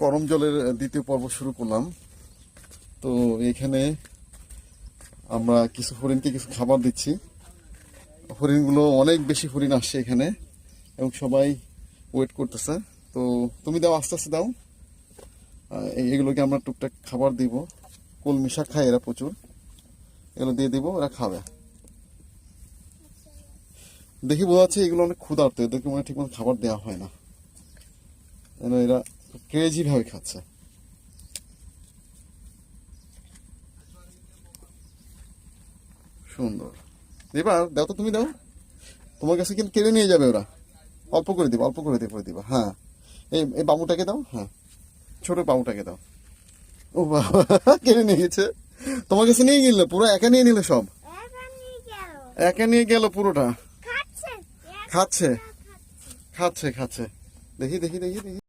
গরম জলের দ্বিতীয় পর্ব শুরু করলাম। তো এখানে আমরা কিছু হরিণকে কিছু খাবার দিচ্ছি। হরিণগুলো অনেক বেশি হরিণ আসছে এখানে এবং সবাই ওয়েট করতেছে। তো তুমি দাও, আস্তে আস্তে দাও। এগুলোকে আমরা টুকটাক খাবার দিব। কলমি শাক খায় এরা প্রচুর, এগুলো দিয়ে দিব, এরা খাবে। দেখি বোঝা যাচ্ছে এগুলো অনেক ক্ষুধার্ত, এদেরকে মনে ঠিক মতো খাবার দেওয়া হয় না, এরা ক্রেজি ভাবে খাচ্ছে। সুন্দর। এবার দাও তো, তুমি দাও। তোমার কাছে কিন্তু কেড়ে নিয়ে যাবে ওরা। অল্প করে দিবা, অল্প করে দিয়ে করে দিবা। হ্যাঁ, এই বাবুটাকে দাও। হ্যাঁ, ছোট বাবুটাকে দাও। ও বাবা, কেড়ে নিয়ে গেছে। তোমার কাছে নিয়ে গেলে পুরো একা নিয়ে নিলে সব, একা নিয়ে গেল পুরোটা। খাচ্ছে খাচ্ছে খাচ্ছে। দেখি দেখি দেখি দেখি।